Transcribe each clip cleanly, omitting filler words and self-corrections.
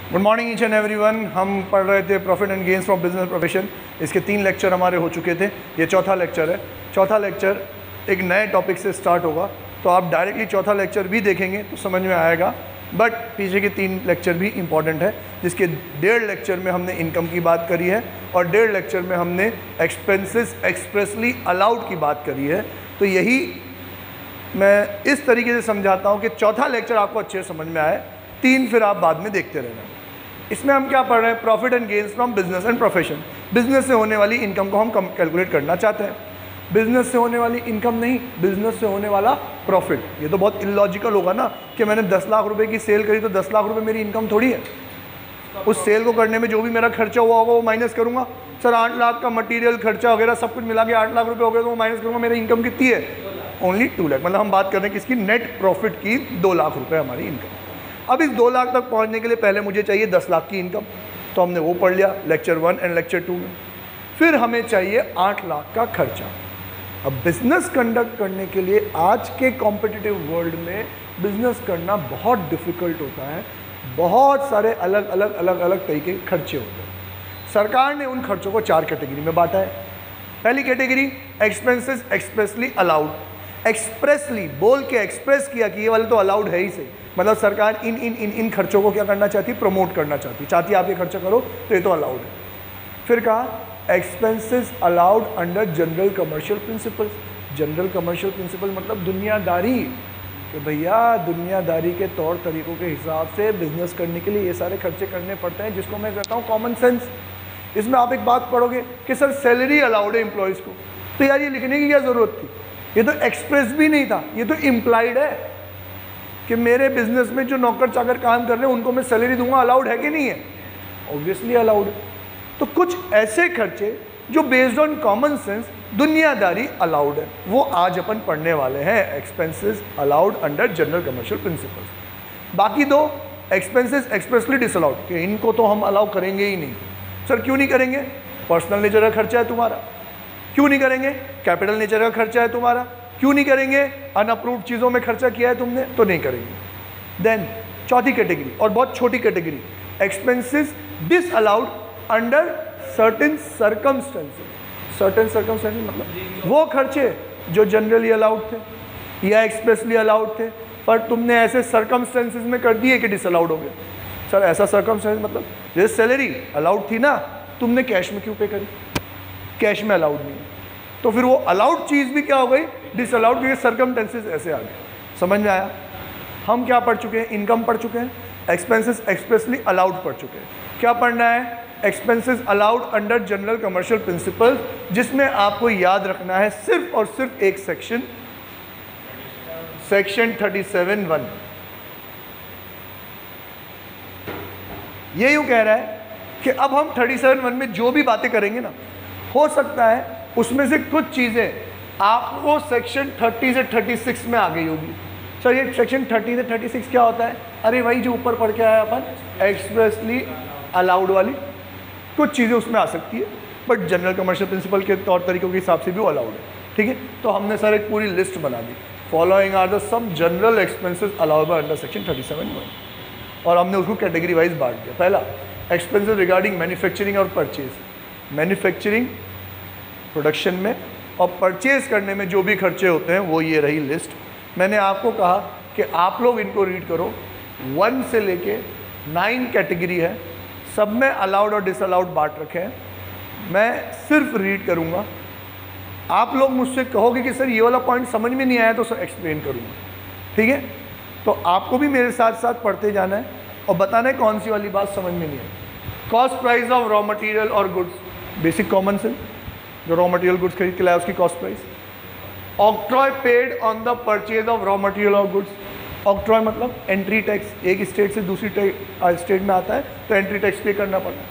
Good morning each and everyone. हम पढ़ रहे थे profit and gains from business profession. इसके 3 लेक्चर हमारे हो चुके थे, ये चौथा लेक्चर है। चौथा लेक्चर एक नए टॉपिक से स्टार्ट होगा, तो आप डायरेक्टली चौथा लेक्चर भी देखेंगे तो समझ में आएगा, बट पीछे के 3 लेक्चर भी इंपॉर्टेंट है, जिसके 1.5 लेक्चर में हमने इनकम की बात करी है और 1.5 लेक्चर में हमने एक्सपेंसेस एक्सप्रेसली अलाउड की बात करी है। तो यही मैं इस तरीके से समझाता हूँ कि चौथा लेक्चर आपको अच्छे से समझ में आए, 3 फिर आप बाद में देखते रहना। इसमें हम क्या पढ़ रहे हैं? Profit and gains from business and profession. Business से होने वाली इनकम को हम कैलकुलेट करना चाहते हैं। बिजनेस से होने वाली इनकम नहीं, बिजनेस से होने वाला प्रॉफिट। ये तो बहुत इलॉजिकल होगा ना कि मैंने 10 लाख रुपए की सेल करी तो 10 लाख रुपए मेरी इनकम थोड़ी है। उस सेल को करने में जो भी मेरा खर्चा हुआ होगा वो माइनस करूंगा। सर 8 लाख का मटेरियल खर्चा वगैरह सब कुछ मिला के 8 लाख रुपए हो गए तो वो माइनस करूंगा। मेरी इनकम कितनी है? ओनली 2 लाख। मतलब हम बात कर रहे हैं किसकी? नेट प्रॉफिट की। 2 लाख रुपए हमारी इनकम। अब इस 2 लाख तक पहुंचने के लिए पहले मुझे चाहिए 10 लाख की इनकम, तो हमने वो पढ़ लिया लेक्चर 1 एंड लेक्चर 2 में। फिर हमें चाहिए 8 लाख का खर्चा। अब बिजनेस कंडक्ट करने के लिए आज के कॉम्पिटिटिव वर्ल्ड में बिजनेस करना बहुत डिफिकल्ट होता है। बहुत सारे अलग अलग तरीके के खर्चे होते हैं। सरकार ने उन खर्चों को 4 कैटेगरी में बांटा है। पहली category expenses expressly allowed. Expressly बोल के एक्सप्रेस किया कि ये वाले तो अलाउड है ही सही, मतलब सरकार इन खर्चों को क्या करना चाहती? प्रमोट करना चाहती आप ये खर्चा करो तो ये तो अलाउड है। फिर कहा expenses allowed under general commercial principles. General commercial principle मतलब दुनियादारी, कि भैया दुनियादारी के तौर तरीकों के हिसाब से बिजनेस करने के लिए ये सारे खर्चे करने पड़ते हैं, जिसको मैं कहता हूँ कॉमन सेंस। इसमें आप एक बात पढ़ोगे कि सर सैलरी अलाउड है एम्प्लॉयज़ को, तो यार ये लिखने की क्या ज़रूरत थी? ये तो एक्सप्रेस भी नहीं था, ये तो इम्प्लाइड है कि मेरे बिजनेस में जो नौकर चाकर काम कर रहे हैं उनको मैं सैलरी दूंगा। अलाउड है कि नहीं है? ऑब्वियसली अलाउड है। तो कुछ ऐसे खर्चे जो बेस्ड ऑन कॉमन सेंस दुनियादारी अलाउड है, वो आज अपन पढ़ने वाले हैं। Expenses allowed under general commercial principles. बाकी 2 एक्सपेंसेस एक्सप्रेसली डिसअलाउड, कि इनको तो हम अलाउ करेंगे ही नहीं। सर क्यों नहीं करेंगे? पर्सनल नेचर का खर्चा है तुम्हारा। क्यों नहीं करेंगे? कैपिटल नेचर का खर्चा है तुम्हारा। क्यों नहीं करेंगे? अनअप्रूव्ड चीज़ों में खर्चा किया है तुमने, तो नहीं करेंगे। देन चौथी कैटेगरी और बहुत छोटी category, expenses disallowed under certain circumstances. Certain circumstances मतलब वो खर्चे जो जनरली अलाउड थे या एक्सप्रेसली अलाउड थे, पर तुमने ऐसे सर्कमस्टेंसेस में कर दिए कि डिसअलाउड हो गए। सर ऐसा सर्कमस्टेंस मतलब जैसे सैलरी अलाउड थी ना, तुमने कैश में क्यों पे करी? कैश में अलाउड नहीं, तो फिर वो अलाउड चीज़ भी क्या हो गई? डिसअलाउड, क्योंकि सर्कमस्टेंसेस ऐसे आ गए। समझ में आया? हम क्या पढ़ चुके हैं? इनकम पढ़ चुके हैं। एक्सपेंसेस एक्सप्रेसली अलाउड पढ़ चुके हैं। क्या पढ़ना है? Expenses allowed under general commercial principle, जिसमें आपको याद रखना है सिर्फ और सिर्फ एक सेक्शन 37(1). ये यूँ कह रहा है कि अब हम 37(1) में जो भी बातें करेंगे ना, हो सकता है उसमें से कुछ चीज़ें आपको सेक्शन 30 से 36 में आ गई होगी। सर ये सेक्शन 30 से 36 क्या होता है? अरे भाई जो ऊपर पढ़ के आया अपन एक्सप्रेसली अलाउड वाली कुछ चीज़ें उसमें आ सकती है, बट जनरल कमर्शियल प्रिंसिपल के तौर तरीकों के हिसाब से भी वो अलाउड है। ठीक है, तो हमने सर एक पूरी लिस्ट बना दी। Following are the some general expenses allowable under section 37(1), और हमने उसको कैटेगरी वाइज बांट दिया। पहला एक्सपेंसेस रिगार्डिंग मैन्युफैक्चरिंग और परचेज। मैन्युफैक्चरिंग प्रोडक्शन में और परचेज करने में जो भी खर्चे होते हैं वो ये रही लिस्ट। मैंने आपको कहा कि आप लोग इनको रीड करो। 1 से लेके 9 कैटेगरी है, सब में अलाउड और डिसअलाउड बांट रखे हैं। मैं सिर्फ रीड करूँगा, आप लोग मुझसे कहोगे कि सर ये वाला पॉइंट समझ में नहीं आया तो सर एक्सप्लेन करूँगा। ठीक है, तो आपको भी मेरे साथ साथ पढ़ते जाना है और बताना है कौन सी वाली बात समझ में नहीं आई। Cost price of raw material और गुड्स, बेसिक कॉमन सेंस, जो रॉ मटेरियल गुड्स खरीद के लाया उसकी cost price. Octroi paid on the purchase of raw material और गुड्स। ऑक्ट्रॉय मतलब एंट्री टैक्स, एक स्टेट से दूसरी स्टेट में आता है तो एंट्री टैक्स पे करना पड़ता है।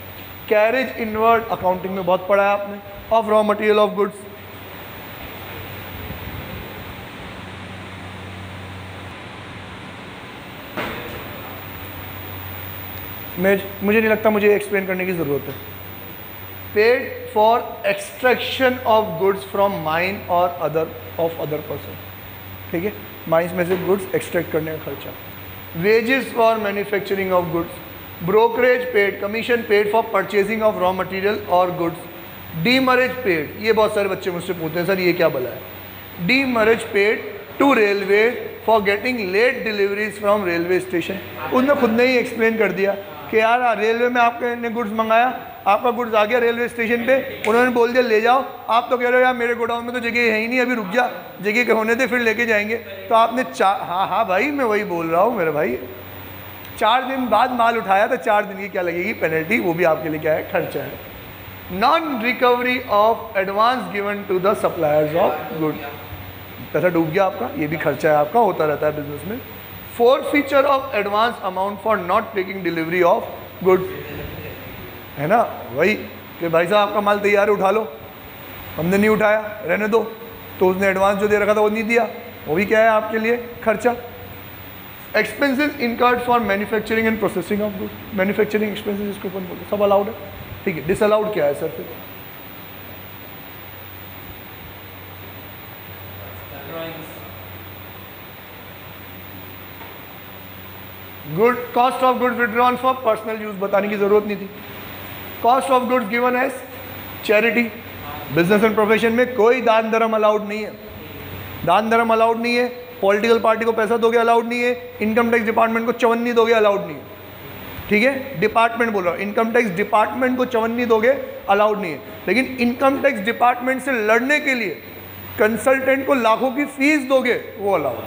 कैरेज इनवर्ड, अकाउंटिंग में बहुत पढ़ा है आपने, of raw material of goods. मुझे नहीं लगता मुझे एक्सप्लेन करने की ज़रूरत है। Paid for extraction of goods from mine और अदर पर्सन। ठीक है, माइंस में से गुड्स एक्सट्रैक्ट करने का खर्चा। Wages for manufacturing of goods, brokerage paid, commission paid for purchasing of raw material और गुड्स। डीमरेज पेड, ये बहुत सारे बच्चे मुझसे पूछते हैं सर ये क्या भला है। Demurrage paid to railway for getting late deliveries from railway station. उन्होंने खुद ने ही एक्सप्लेन कर दिया कि यार रेलवे में आपने गुड्स मंगाया, आपका गुड्स आ गया रेलवे स्टेशन पे, उन्होंने बोल दिया ले जाओ, आप तो कह रहे हो यार मेरे गोडाउन में तो जगह है ही नहीं, अभी रुक जा, जगह के होने दे फिर लेके जाएंगे। तो आपने हाँ भाई मैं वही बोल रहा हूँ मेरे भाई, 4 दिन बाद माल उठाया तो 4 दिन की क्या लगेगी पेनल्टी, वो भी आपके लिए क्या है खर्चा है। Non recovery of advance given to the suppliers of good, पैसा डूब गया आपका, ये भी खर्चा है आपका, होता रहता है बिजनेस में। Forfeiture of advance amount for not taking delivery of goods, है ना, वही कि भाई साहब आपका माल तैयार है उठा लो, हमने नहीं उठाया रहने दो, तो उसने एडवांस जो दे रखा था वो नहीं दिया, वो भी क्या है आपके लिए खर्चा। Expenses incurred for manufacturing and processing of goods, manufacturing expenses इसको कौन बोलते हैं, सब अलाउड है, ठीक है। डिसअलाउड क्या है सर फिर? Good cost of goods withdrawn for personal use, बताने की जरूरत नहीं थी। Cost of goods given as charity, business and profession में कोई दान धर्म अलाउड नहीं है, दान धर्म अलाउड नहीं है, पॉलिटिकल पार्टी को पैसा दोगे अलाउड नहीं है, इनकम टैक्स डिपार्टमेंट को चवन्नी दोगे अलाउड नहीं है, ठीक है, डिपार्टमेंट बोल रहा हूँ, इनकम टैक्स डिपार्टमेंट को चवन्नी दोगे अलाउड नहीं है। लेकिन इनकम टैक्स डिपार्टमेंट से लड़ने के लिए कंसल्टेंट को लाखों की फीस दोगे वो अलाउड,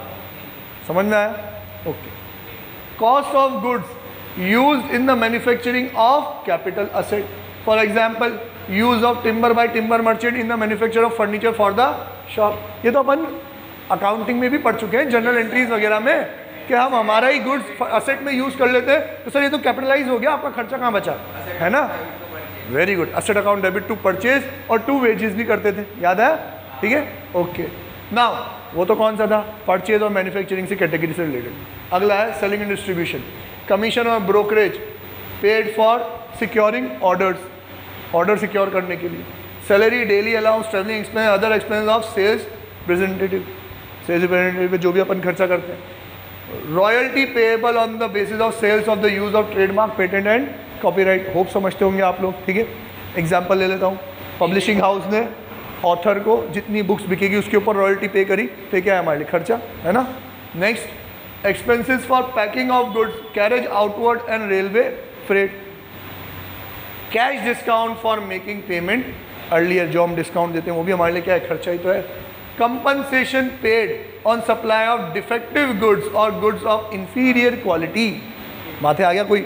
समझ में आया? Okay. Cost of goods used in the manufacturing of capital asset, for example use of timber by timber merchant in the manufacture of furniture for the shop। ये तो अपन अकाउंटिंग में भी पढ़ चुके हैं जनरल एंट्रीज वगैरह में कि हम हमारा ही गुड्स असेट में यूज कर लेते हैं, तो सर ये तो कैपिटलाइज हो गया, आपका खर्चा कहाँ बचा, है ना, very good. Asset account debit to purchase और टू वेजेस भी करते थे, याद है, ठीक है, ओके। नाउ वो तो कौन सा था, परचेज और मैन्युफैक्चरिंग से कैटेगरी से रिलेटेड। अगला है सेलिंग एंड डिस्ट्रीब्यूशन, कमीशन और brokerage paid for securing orders, order secure करने के लिए। Salary, daily allowance, travelling expense, other expense of sales representative, sales representative पे जो भी अपन खर्चा करते हैं। Royalty payable on the basis of sales of the use of trademark, patent and copyright, hope समझते होंगे आप लोग, ठीक है। एग्जाम्पल ले लेता हूँ, पब्लिशिंग हाउस ने ऑथर को जितनी बुक्स बिकेगी उसके ऊपर रॉयल्टी पे करी, तो क्या है हमारे लिए खर्चा, है ना। Next, expenses for packing of goods, carriage outward and railway freight, cash discount for making payment earlier, जो हम डिस्काउंट देते हैं वो भी हमारे लिए क्या है खर्चा ही तो है। compensation paid on supply of defective goods or goods of inferior quality, माथे आ गया कोई,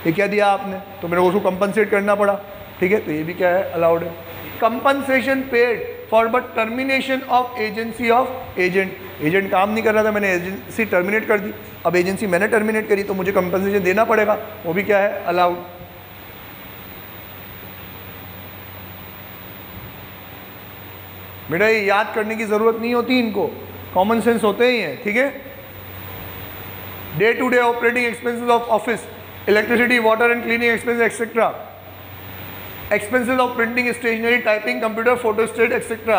ये क्या दिया आपने तो मेरे को उसको कंपनसेट करना पड़ा, ठीक है, तो ये भी क्या है अलाउड है। compensation paid for but termination of agency of agent, agent काम नहीं कर रहा था, मैंने एजेंसी टर्मिनेट कर दी, अब एजेंसी मैंने टर्मिनेट करी तो मुझे कंपनसेशन देना पड़ेगा, वो भी क्या है अलाउड। बेटा ये याद करने की जरूरत नहीं होती, इनको कॉमन सेंस होते ही हैं, ठीक है। Day to day operating expenses of office, electricity, water and cleaning expenses etcetera, expenses of printing, stationery, typing, computer, photostat, etc.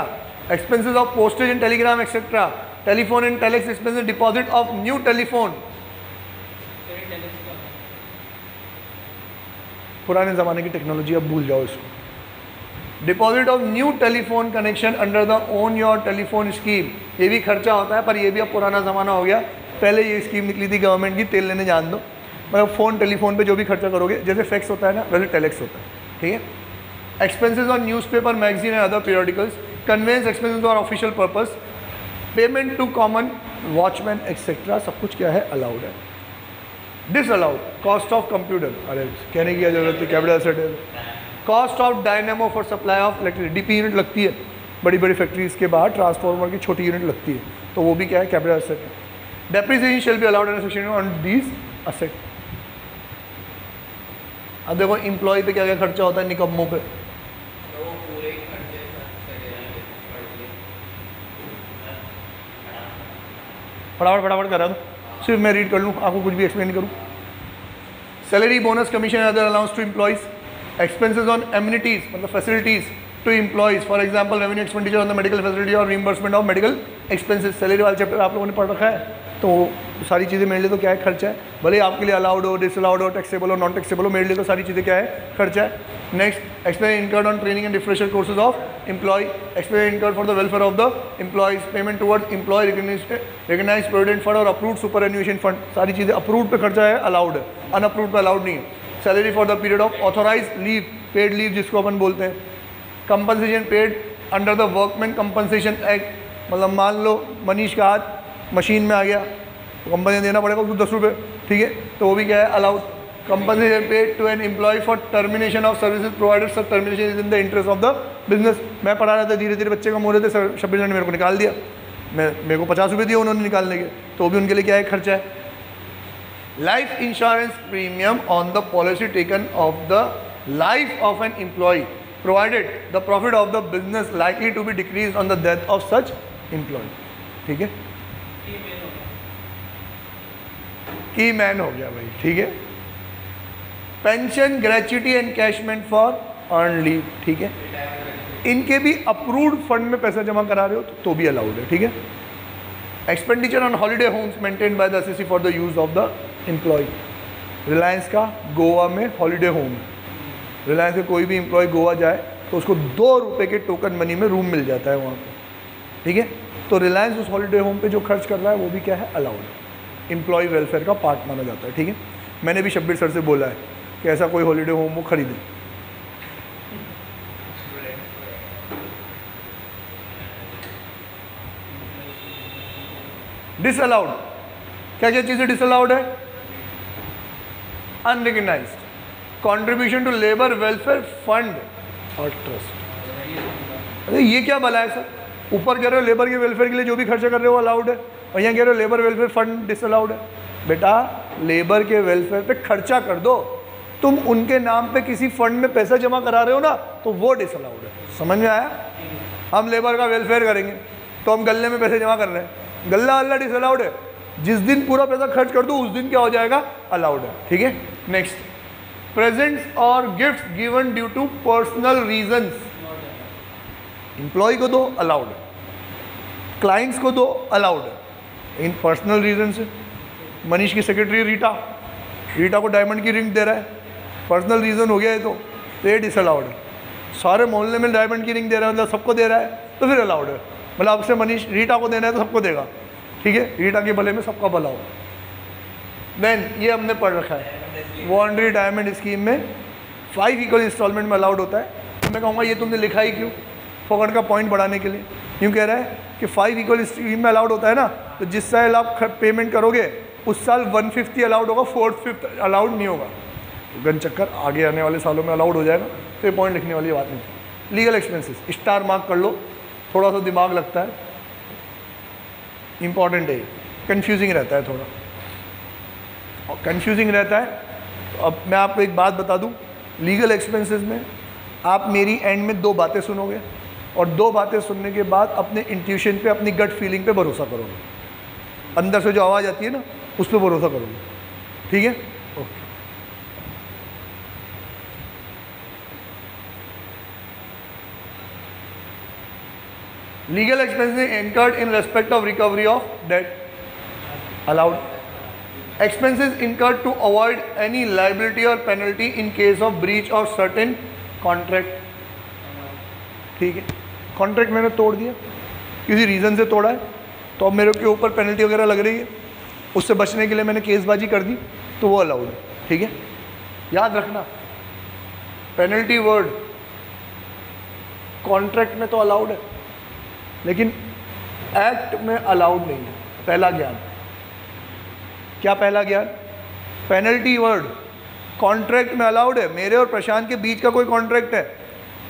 Expenses of postage and telegram, etc. Telephone and telex expenses, deposit of new telephone, पुराने ज़माने की technology अब भूल जाओ इसको। Deposit of new telephone connection under the own your telephone scheme, ये भी खर्चा होता है, पर ये भी अब पुराना ज़माना हो गया, पहले ये स्कीम निकली थी गवर्नमेंट की, तेल लेने जान दो, मतलब फ़ोन टेलीफोन पे जो भी खर्चा करोगे, जैसे फैक्स होता है ना वैसे टेलेक्स होता है, ठीक है। Expenses on newspaper, magazine and other periodicals, conveyance expenses for official purpose, payment to common watchman etcetera, सब कुछ क्या है अलाउड है। डिसअलाउड, कॉस्ट ऑफ कंप्यूटर, अरे कहने की जरूरत है, कैपिटल एसेट है। Cost of dynamo for supply of electricity, DP unit लगती है बड़ी बड़ी फैक्ट्रीज के बाहर, ट्रांसफार्मर की छोटी यूनिट लगती है, तो वो भी क्या है कैपिटल एसेट है। Depreciation shall be allowed in section on these asset. अब देखो एम्प्लॉय पे क्या क्या खर्चा होता है निकम्मों पे, फटाफट फटाफट कर रहा हूँ, सिर्फ मैं रीड कर लूँ, आपको कुछ भी एक्सप्लेन नहीं करूँ। Salary, bonus, commission, other allowance to employees, expenses on amenities मतलब facilities to employees, for example revenue expenditure on the medical facility और reimbursement of medical expenses. Salary वाला चैप्टर आप लोगों ने पढ़ रखा है, तो तो सारी चीज़ें मेरे लिए तो क्या है, खर्चा है। भले ही आपके लिए अलाउड हो, डिसअलाउड हो, टैक्सेबल हो, नॉन टैक्सेबल हो, मेरे लिए तो सारी चीज़ें क्या है, खर्चा है। Next, expense incurred on training and refresher courses of employee, expense incurred for the welfare of the employees, payment towards employee recognise provident fund और अप्रूव्ड सुपर एन्यूएशन फंड, सारी चीज़ें अप्रूव्ड पे खर्चा है, अलाउड है, अनअप्रूव्ड पे allowed नहीं है। Salary for the period of authorise leave, paid leave जिसको अपन बोलते हैं, compensation paid under the workman compensation act, मतलब मान लो मनीष का हाथ मशीन में आ गया तो कंपनी ने देना पड़ेगा उसको 10 रुपये, ठीक है, तो वो भी क्या है, allowed. Compensation paid to an employee for termination of services provided, सब termination is in the interest of the business. मैं पढ़ा रहा था, धीरे धीरे बच्चे कम हो रहे थे, 26 ने मेरे को निकाल दिया, मेरे को 50 रुपये दिए उन्होंने निकालने के, तो भी उनके लिए क्या है, खर्चा है। Life insurance premium on the policy taken of the life of an employee provided the profit of the business likely to be decreased on the death of such employee, ठीक है, की मैन हो गया भाई, ठीक है। Pension, gratuity, encashment for earn leave, ठीक है, इनके भी अप्रूव्ड फंड में पैसा जमा करा रहे हो तो भी अलाउड है, ठीक है। Expenditure on holiday homes maintained by the SSC for the use of the employee, Reliance का गोवा में हॉलीडे होम, रिलायंस के कोई भी एम्प्लॉय गोवा जाए तो उसको 2 रुपये के टोकन मनी में रूम मिल जाता है वहाँ पे, ठीक है। तो रिलायंस उस हॉलीडे होम पे जो खर्च कर रहा है वो भी क्या है, अलाउड है, एम्प्लॉय वेलफेयर का पार्ट माना जाता है, ठीक है। मैंने भी शब्बीर सर से बोला है कि ऐसा कोई हॉलीडे होम वो खरीदें। डिसअलाउड, क्या क्या चीज़ें डिसअलाउड है, unrecognized, contribution to labour welfare fund और ट्रस्ट। अरे ये क्या भला है सर, ऊपर कह रहे हो लेबर के वेलफेयर के लिए जो भी खर्चा कर रहे हो अलाउड है, और यहाँ कह रहे हो लेबर वेलफेयर फंड डिसअलाउड है। बेटा लेबर के वेलफेयर पे खर्चा कर दो, तुम उनके नाम पे किसी फंड में पैसा जमा करा रहे हो ना, तो वो डिसअलाउड है। समझ में आया? हम लेबर का वेलफेयर करेंगे तो हम गल्ले में पैसे जमा कर रहे हैं, गल्ला अल्लाह डिसअलाउड है। जिस दिन पूरा पैसा खर्च कर दो उस दिन क्या हो जाएगा, अलाउड है, ठीक है। नेक्स्ट, प्रेजेंट्स और gifts given due to personal reasons, employee को दो अलाउड है, क्लाइंट्स को दो अलाउड है, इन पर्सनल रीजन से। मनीष की सेक्रेटरी रीटा को डायमंड की रिंग दे रहा है, पर्सनल रीज़न हो गया है तो ये डिसअलाउड है। सारे मोहल्ले में डायमंड की रिंग दे रहा है, मतलब सबको दे रहा है तो फिर अलाउड है। मतलब आपसे मनीष रीटा को देना है तो सबको देगा, ठीक है, रीटा के भले में सबका भला हो। देन ये हमने पढ़ रखा है वॉलंटरी डायमंड स्कीम में 5 इक्वल इंस्टॉलमेंट में अलाउड होता है। तो मैं कहूँगा ये तुमने लिखा ही क्यों, फोकट का पॉइंट बढ़ाने के लिए। यूँ कह रहा है कि 5 इक्वल स्कीम में अलाउड होता है ना, तो जिस साल आप पेमेंट करोगे उस साल 150 अलाउड होगा, 4/5 अलाउड नहीं होगा। तो गन चक्कर आगे आने वाले सालों में अलाउड हो जाएगा, तो ये पॉइंट लिखने वाली बात नहीं थी। लीगल एक्सपेंसेस स्टार मार्क कर लो, थोड़ा सा दिमाग लगता है, इंपॉर्टेंट है, कंफ्यूजिंग रहता है थोड़ा, और कंफ्यूजिंग रहता है। तो अब मैं आपको एक बात बता दूं, लीगल एक्सपेंसेस में आप मेरी एंड में 2 बातें सुनोगे, और 2 बातें सुनने के बाद अपने इंट्यूशन पे, अपनी गट फीलिंग पे भरोसा करोगे। अंदर से जो आवाज़ आती है ना उस पर भरोसा करोगे, ठीक है। Okay, legal expenses incurred in respect of recovery of debt, allowed. Expenses incurred to avoid any liability और penalty in case of breach of certain contract, ठीक है। कॉन्ट्रैक्ट मैंने तोड़ दिया, किसी रीज़न से तोड़ा है, तो अब मेरे के ऊपर पेनल्टी वगैरह लग रही है, उससे बचने के लिए मैंने केसबाजी कर दी, तो वो अलाउड है, ठीक है। याद रखना पेनल्टी वर्ड कॉन्ट्रैक्ट में तो अलाउड है, लेकिन एक्ट में अलाउड नहीं है। पहला ज्ञान, क्या पहला ज्ञान? पेनल्टी वर्ड कॉन्ट्रैक्ट में अलाउड है। मेरे और प्रशांत के बीच का कोई कॉन्ट्रैक्ट है,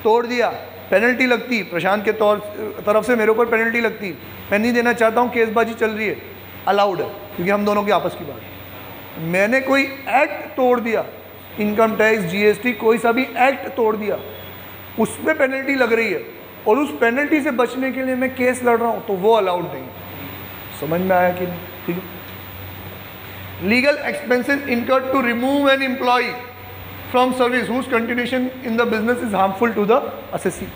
तोड़ दिया, पेनल्टी लगती, प्रशांत के तरफ से मेरे ऊपर पेनल्टी लगती, मैं नहीं देना चाहता हूँ, केसबाजी चल रही है, अलाउड है, क्योंकि हम दोनों की आपस की बात है। मैंने कोई एक्ट तोड़ दिया, इनकम टैक्स, जीएसटी, कोई सा भी एक्ट तोड़ दिया, उसमें पेनल्टी लग रही है, और उस पेनल्टी से बचने के लिए मैं केस लड़ रहा हूँ, तो वो अलाउड नहीं। समझ में आया कि नहीं? ठीक है। Legal expenses incurred to remove an employee from service whose continuation in the business is harmful to the assessee.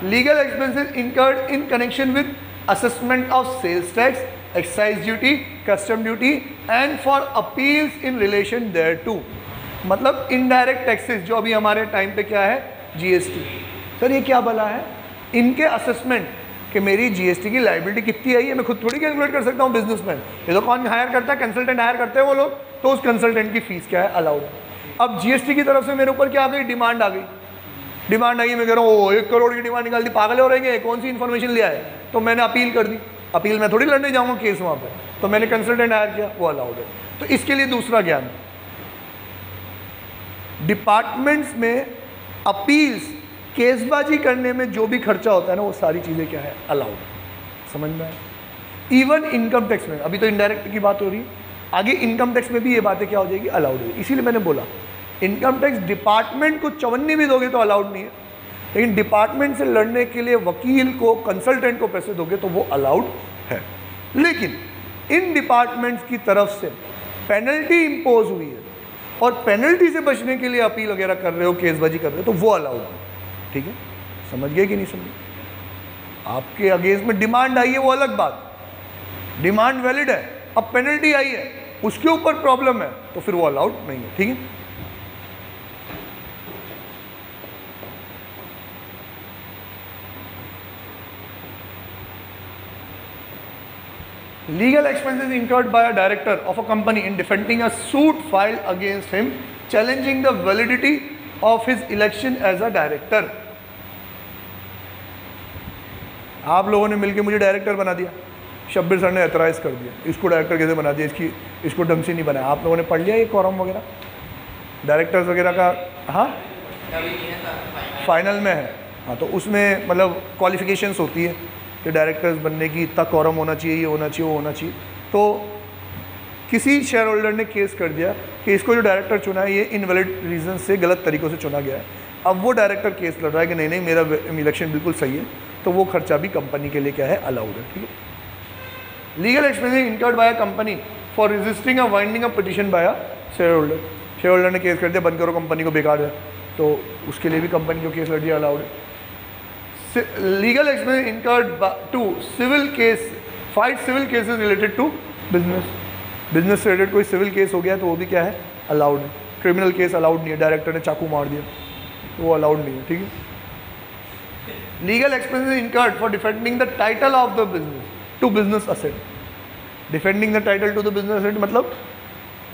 Legal expenses incurred in connection with assessment of sales tax, excise duty, custom duty and for appeals in relation thereto. मतलब indirect taxes जो अभी हमारे time पे क्या है, GST. Sir ये क्या भला है, इनके असेसमेंट कि मेरी जीएसटी की लाइबिलिटी कितनी आई है मैं खुद थोड़ी कैलकुलेट कर सकता हूँ बिजनेसमैन। ये तो कौन हायर करता है, कंसल्टेंट हायर करते हैं वो लोग, तो उस कंसल्टेंट की फीस क्या है, अलाउड। अब जीएसटी की तरफ से मेरे ऊपर क्या आ गई, डिमांड आ गई। डिमांड आई, मैं कह रहा हूँ 1 करोड़ की डिमांड निकाल दी, पागल हो रहेंगे, कौन सी इन्फॉर्मेशन लिया है। तो मैंने अपील कर दी, अपील में थोड़ी लड़ने जाऊँगा केस वहाँ पर, तो मैंने कंसल्टेंट हायर किया, वो अलाउड है। तो इसके लिए दूसरा ज्ञान, डिपार्टमेंट्स में अपील्स केसबाजी करने में जो भी खर्चा होता है ना, वो सारी चीज़ें क्या है, अलाउड। समझ में आया। इवन इनकम टैक्स में, अभी तो इनडायरेक्ट की बात हो रही है, आगे इनकम टैक्स में भी ये बातें क्या हो जाएगी, अलाउड है। इसीलिए मैंने बोला इनकम टैक्स डिपार्टमेंट को चवन्नी भी दोगे तो अलाउड नहीं है, लेकिन डिपार्टमेंट से लड़ने के लिए वकील को, कंसल्टेंट को पैसे दोगे तो वो अलाउड है। लेकिन इन डिपार्टमेंट्स की तरफ से पेनल्टी इम्पोज हुई है और पेनल्टी से बचने के लिए अपील वगैरह कर रहे हो, केसबाजी कर रहे हो, तो वो अलाउड है। ठीक है, समझ गए कि नहीं समझे। आपके अगेंस्ट में डिमांड आई है वो अलग बात, डिमांड वैलिड है, अब पेनल्टी आई है उसके ऊपर प्रॉब्लम है, तो फिर वो अलाउड नहीं है। ठीक है, legal expenses incurred by a director of a company in defending a suit filed against him challenging the validity of his election as a director। आप लोगों ने मिलके मुझे डायरेक्टर बना दिया, शब्बीर सर ने एतराज़ कर दिया, इसको डायरेक्टर कैसे बना दिया, इसको ढंग से नहीं बनाया। आप लोगों ने पढ़ लिया ये कॉरम वगैरह डायरेक्टर्स वगैरह का? हाँ, फाइनल में है। हाँ, तो उसमें मतलब क्वालिफिकेशंस होती है कि डायरेक्टर्स बनने की इतना कॉरम होना चाहिए, ये होना चाहिए, वो होना चाहिए। तो किसी शेयर होल्डर ने केस कर दिया कि इसको जो डायरेक्टर चुना है ये इनवैलिड रीज़न से, गलत तरीक़ों से चुना गया है। अब वो डायरेक्टर केस लड़ रहा है कि नहीं नहीं मेरा इलेक्शन बिल्कुल सही है, तो वो खर्चा भी कंपनी के लिए क्या है, अलाउड है। ठीक है। Legal expenses incurred by a company for registering a winding a petition by a shareholder. Shareholder ने केस कर दिया, बंद करो कंपनी को, बेकार है, तो उसके लिए भी कंपनी को केस लड़ दिया, अलाउड है। Legal expense incurred to civil case, fight civil cases related to business. Business से रिलेटेड कोई सिविल केस हो गया तो वो भी क्या है, अलाउड है। क्रिमिनल केस अलाउड नहीं है, डायरेक्टर ने चाकू मार दिया तो वो अलाउड नहीं है। ठीक है। Legal expenses incurred for defending the title of the business to business asset. Defending the title to the business asset मतलब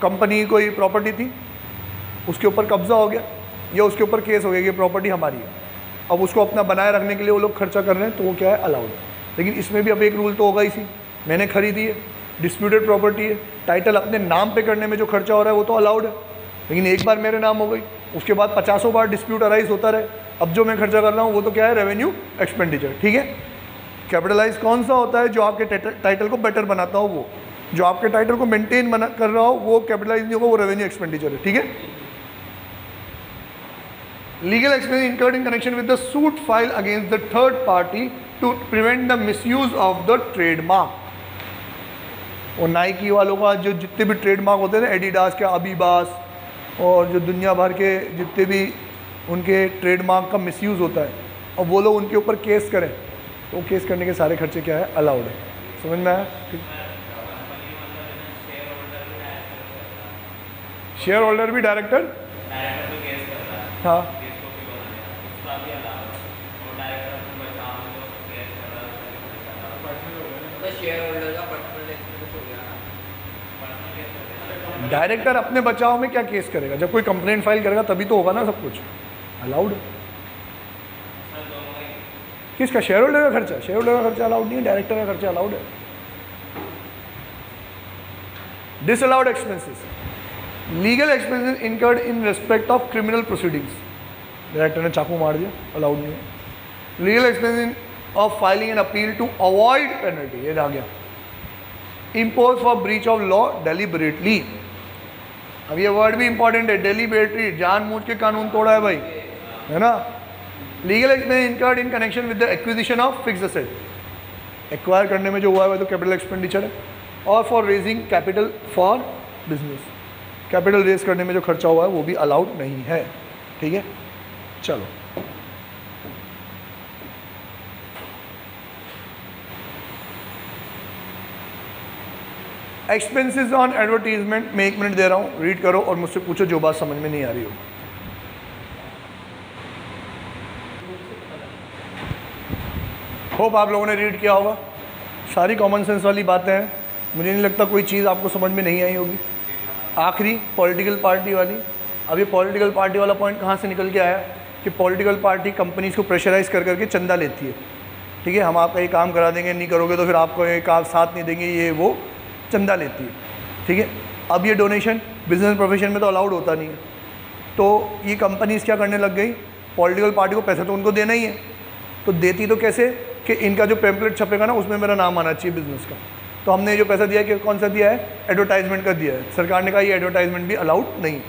कंपनी की कोई प्रॉपर्टी थी, उसके ऊपर कब्जा हो गया या उसके ऊपर केस हो गया कि प्रॉपर्टी हमारी है, अब उसको अपना बनाए रखने के लिए वो लोग खर्चा कर रहे हैं, तो वो क्या है, अलाउड है। लेकिन इसमें भी अब एक रूल तो होगा ही सी, मैंने खरीदी है, डिस्प्यूटेड प्रॉपर्टी है, टाइटल अपने नाम पे करने में जो खर्चा हो रहा है वो तो अलाउड है। लेकिन एक बार मेरे नाम हो गई, उसके बाद 50 बार डिस्प्यूट अराइज होता रहे, अब जो मैं खर्चा कर रहा हूँ वो तो क्या है, रेवेन्यू एक्सपेंडिचर। ठीक है। कैपिटलाइज कौन सा होता है, जो आपके टाइटल को बेटर बनाता हो, वो जो आपके टाइटल को मेंटेन कर रहा हो वो कैपिटलाइज नहीं होगा, वो रेवेन्यू एक्सपेंडिचर है। ठीक है। Legal expense incurred in connection with the suit file against the third party to prevent the misuse of the trademark. और नाइकी वालों का जो जितने भी ट्रेडमार्क होते हैं ना, एडिडास के, अबीबास और जो दुनिया भर के जितने भी उनके ट्रेडमार्क का मिसयूज़ होता है, और वो लोग उनके ऊपर केस करें तो केस करने के सारे खर्चे क्या है, अलाउड है। समझ में आया? शेयर होल्डर भी डायरेक्टर, हाँ, डायरेक्टर अपने बचाव में क्या केस करेगा, जब कोई कंप्लेंट फाइल करेगा तभी तो होगा ना सब कुछ, अलाउड है। किसका, शेयर होल्डर का खर्चा? शेयर होल्डर का खर्चा अलाउड नहीं है, डायरेक्टर का खर्चा अलाउड है। Disallowed expenses, legal expenses incurred in respect of criminal proceedings. Director ने चाकू मार दिया, अलाउड नहीं है। Legal expenses of filing an appeal to avoid penalty, ये आ गया। Impose for breach of law deliberately, अब ये वर्ड भी इंपॉर्टेंट है, डेलिबरेटली, जानबूझ के कानून तोड़ा है भाई, है ना। Legal expense incurred in connection with the acquisition of fixed asset, acquire करने में जो हुआ है तो कैपिटल एक्सपेंडिचर है। और for raising capital for business, capital raise करने में जो खर्चा हुआ है वो भी अलाउड नहीं है। ठीक है, चलो एक्सपेंसेस ऑन एडवर्टीजमेंट, मैं 1 मिनट दे रहा हूँ, रीड करो और मुझसे पूछो जो बात समझ में नहीं आ रही हो। होप आप लोगों ने रीड किया होगा, सारी कॉमन सेंस वाली बातें हैं, मुझे नहीं लगता कोई चीज़ आपको समझ में नहीं आई होगी। आखिरी पॉलिटिकल पार्टी वाली, अब ये पॉलिटिकल पार्टी वाला पॉइंट कहाँ से निकल के आया कि पॉलिटिकल पार्टी कंपनीज को प्रेशराइज कर करके चंदा लेती है, ठीक है, हम आपका ये काम करा देंगे, नहीं करोगे तो फिर आपको ये काम साथ नहीं देंगे, ये वो चंदा लेती है, ठीक है। अब ये डोनेशन बिजनेस प्रोफेशन में तो अलाउड होता नहीं है, तो ये कंपनीज क्या करने लग गई, पॉलिटिकल पार्टी को पैसा तो उनको देना ही है, तो देती तो कैसे कि इनका जो पैम्पलेट छपेगा ना उसमें मेरा नाम आना चाहिए बिजनेस का, तो हमने जो पैसा दिया कि कौन सा दिया है, एडवर्टाइजमेंट का दिया है। सरकार ने कहा ये एडवर्टाइजमेंट भी अलाउड नहीं,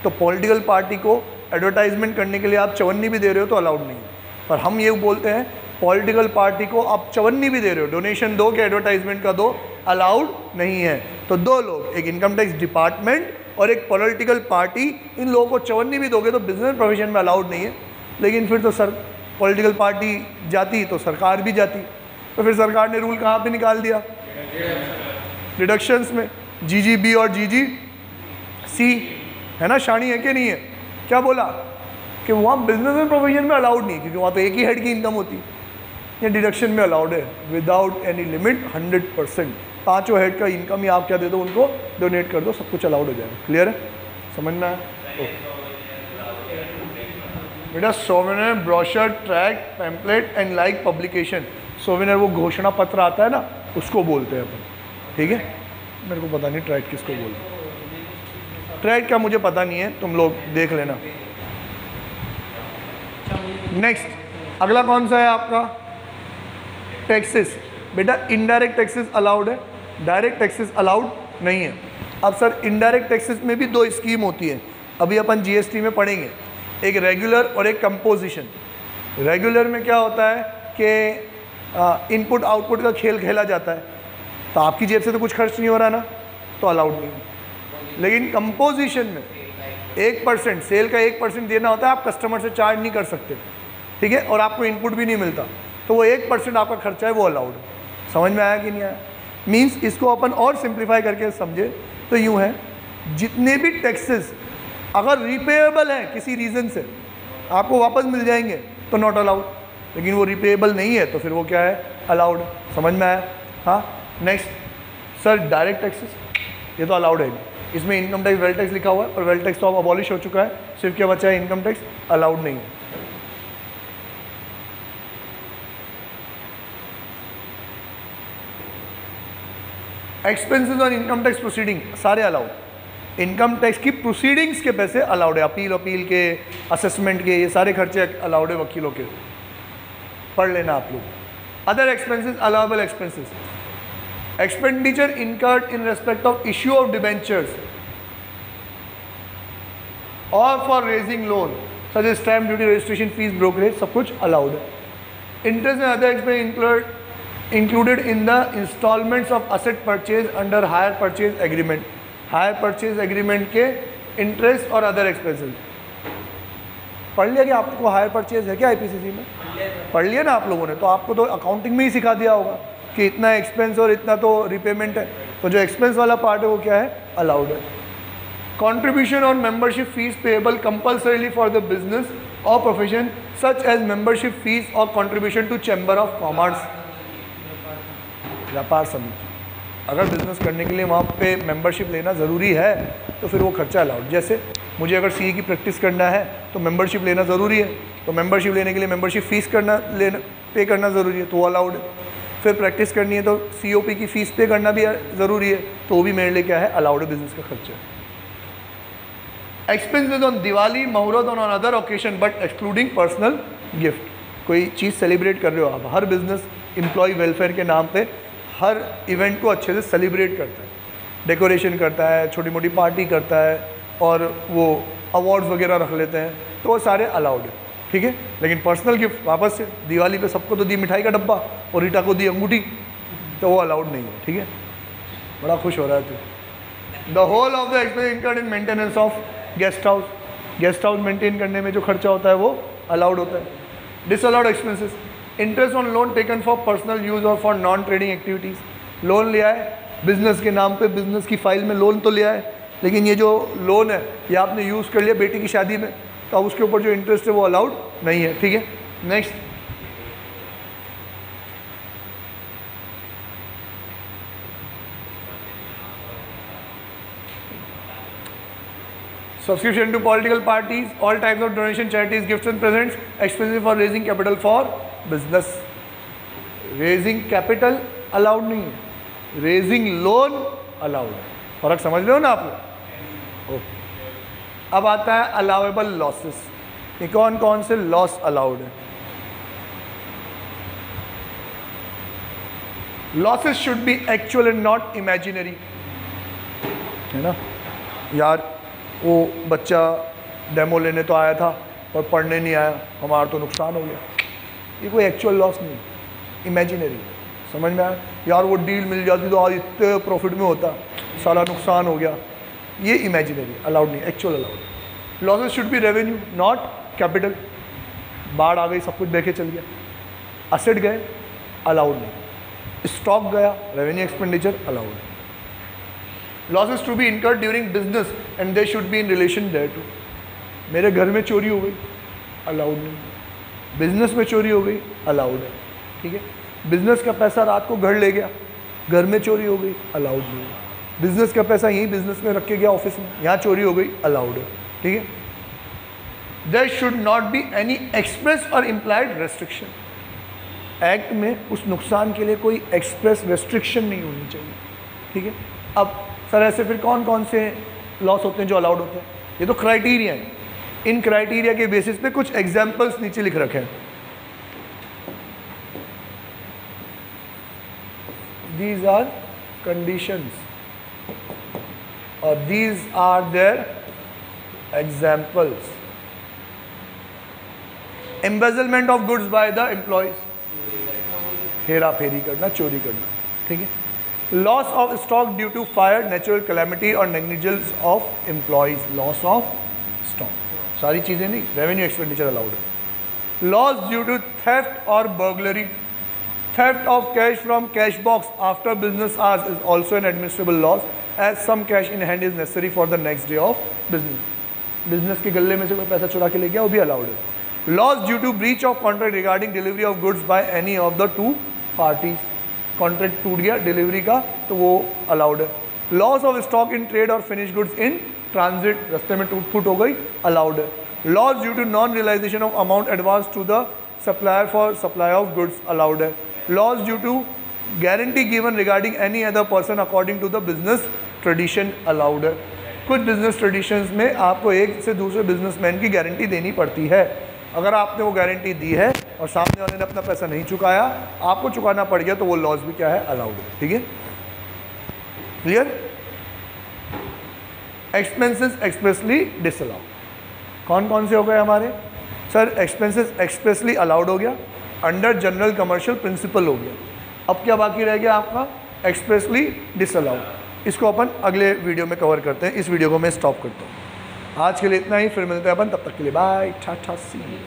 तो पॉलिटिकल पार्टी को एडवर्टाइजमेंट करने के लिए आप 54 भी दे रहे हो तो अलाउड नहीं है। पर हम ये बोलते हैं पॉलिटिकल पार्टी को आप 54 भी दे रहे हो, डोनेशन दो कि एडवर्टाइजमेंट का दो, अलाउड नहीं है। तो दो लोग, एक इनकम टैक्स डिपार्टमेंट और एक पॉलिटिकल पार्टी, इन लोगों को 54 भी दोगे तो बिजनेस प्रोफेशन में अलाउड नहीं है। लेकिन फिर तो पॉलिटिकल पार्टी जाती तो सरकार भी जाती, तो फिर सरकार ने रूल कहाँ पे निकाल दिया, डिडक्शंस में, जीजीबी और जीजीसी, है ना, शानी है कि नहीं है, क्या बोला कि वहाँ बिजनेस एंड प्रोविजन में अलाउड नहीं, क्योंकि वहाँ तो एक ही हेड की इनकम होती, ये डिडक्शन में अलाउड है विदाउट एनी लिमिट 100%। पाँचों हेड का इनकम ही आप क्या दे दो, उनको डोनेट कर दो, सब कुछ अलाउड हो जाएगा। क्लियर है, समझना है? ओके बेटा, souvenir, brochure, track, pamphlet and like publication, souvenir वो घोषणा पत्र आता है ना, उसको बोलते हैं अपन, ठीक है। मेरे को पता नहीं ट्रैक किसको बोलते हैं, ट्रैक का मुझे पता नहीं है, तुम लोग देख लेना। नेक्स्ट, अगला कौन सा है आपका, टैक्सेस। बेटा इनडायरेक्ट टैक्सेस अलाउड है, डायरेक्ट टैक्सेस अलाउड नहीं है। अब सर इनडायरेक्ट टैक्सेस में भी दो स्कीम होती है, अभी अपन जीएसटी में पढ़ेंगे, एक रेगुलर और एक कंपोजिशन। रेगुलर में क्या होता है कि इनपुट आउटपुट का खेल खेला जाता है, तो आपकी जेब से तो कुछ खर्च नहीं हो रहा ना, तो अलाउड नहीं है। लेकिन कंपोजिशन में 1% सेल का 1% देना होता है, आप कस्टमर से चार्ज नहीं कर सकते, ठीक है, और आपको इनपुट भी नहीं मिलता, तो वो 1% आपका खर्चा है वो अलाउड है। समझ में आया कि नहीं आया? मीन्स इसको अपन और सिंप्लीफाई करके समझे तो यूँ है, जितने भी टैक्सेस अगर रिपेएबल है किसी रीज़न से, आपको वापस मिल जाएंगे तो नॉट अलाउड, लेकिन वो रिपेएबल नहीं है तो फिर वो क्या है, अलाउड। समझ में आया? हाँ। नेक्स्ट सर, डायरेक्ट टैक्सेस, ये तो अलाउड है, इसमें इनकम टैक्स, वेल्थ टैक्स लिखा हुआ है, और वेल्थ टैक्स तो अब अबॉलिश हो चुका है, सिर्फ क्या बचा है, इनकम टैक्स, अलाउड नहीं है। Expenses on income tax proceeding सारे अलाउड, इनकम टैक्स की प्रोसीडिंग्स के पैसे अलाउड है, अपील के, असेसमेंट के, ये सारे खर्चे अलाउड है वकीलों के, पढ़ लेना आप लोग। Other expenses, allowable expenses, expenditure incurred in respect of issue of debentures और for raising loan such as stamp duty, registration fees, brokerage, सब कुछ अलाउड है। Interest and other expense included in the installments of asset purchase under hire purchase agreement, hire purchase agreement के interest और other expenses। पढ़ लिया कि आपको hire purchase है क्या आईपीसीसी में? पढ़ लिया ना आप लोगों ने, तो आपको तो अकाउंटिंग में ही सिखा दिया होगा कि इतना एक्सपेंस और इतना तो रिपेमेंट है, तो जो एक्सपेंस वाला पार्ट है वो क्या है, अलाउड है। Contribution on membership fees payable compulsorily for the business or profession such as membership fees or contribution to Chamber of Commerce, व्यापार समिति। अगर बिजनेस करने के लिए वहाँ पे मेंबरशिप लेना ज़रूरी है तो फिर वो खर्चा अलाउड। जैसे मुझे अगर सीए की प्रैक्टिस करना है तो मेंबरशिप लेना ज़रूरी है, तो मेंबरशिप लेने के लिए मेंबरशिप फ़ीस पे करना ज़रूरी है, तो वो अलाउड है। फिर प्रैक्टिस करनी है तो सीओपी की फ़ीस पे करना भी ज़रूरी है, तो वो भी मेरे लिए क्या है, अलाउड है, बिजनेस का खर्चा। एक्सपेंसेस ऑन दिवाली, मुहूर्त on other occasion but excluding personal gift. कोई चीज़ सेलिब्रेट कर रहे हो आप, हर बिजनेस एम्प्लॉय वेलफेयर के नाम पे हर इवेंट को अच्छे से सेलिब्रेट करता है, डेकोरेशन करता है, छोटी मोटी पार्टी करता है, और वो अवार्ड्स वगैरह रख लेते हैं, तो वो सारे अलाउड है, ठीक है। लेकिन पर्सनल गिफ्ट वापस से दिवाली पे सबको तो दी मिठाई का डब्बा और रीटा को दी अंगूठी, तो वो अलाउड नहीं है, ठीक है। बड़ा खुश हो रहा है तू। The whole of the expense incurred in maintenance of guest house, guest house maintain करने में जो खर्चा होता है वो अलाउड होता है। Disallowed expenses, interest on loan taken for personal use और for non trading activities, loan लिया है बिजनेस के नाम पे बिजनेस की फाइल में लोन तो लिया है, लेकिन ये जो लोन है ये आपने यूज़ कर लिया बेटी की शादी में, तो अब उसके ऊपर जो इंटरेस्ट है वो अलाउड नहीं है। ठीक है, next. Subscription to political parties, all types of donation, charities, gifts and presents, expenses for raising capital for business. Raising capital allowed नहीं है, raising loan allowed है। फर्क समझ रहे हो ना आप लोग? ओके। अब आता है allowable losses। ये कौन कौन से लॉस अलाउड है? Losses should be actual and not imaginary, है ना यार। वो बच्चा डेमो लेने तो आया था और पढ़ने नहीं आया, हमारा तो नुकसान हो गया। ये कोई एक्चुअल लॉस नहीं, इमेजिनरी। समझ में आया यार? वो डील मिल जाती तो आज इतने प्रॉफिट में होता, सारा नुकसान हो गया। ये इमेजिनरी, अलाउड नहीं, actual allowed. Losses should be revenue not capital. बाढ़ आ गई, सब कुछ देखे चल गया, असेट गए, अलाउड नहीं। स्टॉक गया, रेवेन्यू एक्सपेंडिचर अलाउड है। Losses to be incurred during business and they should be in relation thereto. मेरे घर में चोरी हो गई, अलाउड नहीं। बिजनेस में चोरी हो गई, अलाउड है। ठीक है, बिजनेस का पैसा रात को घर ले गया, घर में चोरी हो गई, अलाउड नहीं है। बिजनेस का पैसा यहीं बिजनेस में रख के गया ऑफिस में, यहाँ चोरी हो गई, अलाउड है। ठीक है, there should not be any express और इम्प्लाइड रेस्ट्रिक्शन। एक्ट में उस नुकसान के लिए कोई एक्सप्रेस रेस्ट्रिक्शन नहीं होनी चाहिए। ठीक है, अब सर ऐसे फिर कौन कौन से लॉस होते हैं जो अलाउड होते हैं? ये तो क्राइटेरिया है, इन क्राइटेरिया के बेसिस पे कुछ एग्जाम्पल्स नीचे लिख रखे हैं। दीज आर कंडीशंस और these are their examples. Embezzlement of goods by the employees, हेरा फेरी करना, चोरी करना। ठीक है, loss of stock due to fire, natural calamity और negligence of employees, loss of stock, सारी चीज़ें नहीं, रेवेन्यू एक्सपेंडिचर अलाउड है। लॉस ड्यू टू थेफ्ट और burglary, theft of cash from cash box after business hours is also an administrable loss as some cash in hand is necessary for the next day of business. Business के गले में से कोई पैसा चुरा के ले गया, वो भी अलाउड है। Loss due to breach of contract regarding delivery of goods by any of the two parties, contract टूट गया डिलीवरी का तो वो अलाउड है। Loss of stock in trade और फिनिश गुड्स इन ट्रांजिट, रास्ते में टूट फूट हो गई, अलाउड है। Loss due to non realisation of amount advance to the supplier for supply of goods, allowed है। Loss due to guarantee given regarding any other person according to the business tradition, allowed है। कुछ business traditions में आपको एक से दूसरे businessman की guarantee देनी पड़ती है। अगर आपने वो गारंटी दी है और सामने वाले ने अपना पैसा नहीं चुकाया, आपको चुकाना पड़ गया, तो वो लॉस भी क्या है, अलाउड है। ठीक है, क्लियर? एक्सपेंसेस एक्सप्रेसली डिसअलाउ, कौन कौन से हो गए हमारे? सर एक्सपेंसेस एक्सप्रेसली अलाउड हो गया, अंडर जनरल कमर्शियल प्रिंसिपल हो गया। अब क्या बाकी रह गया आपका? Expressly disallow. इसको अपन अगले वीडियो में कवर करते हैं, इस वीडियो को मैं स्टॉप करता हूँ। आज के लिए इतना ही, फिर मिलते हैं अपन, तब तक के लिए बाय, टाटा सी यू।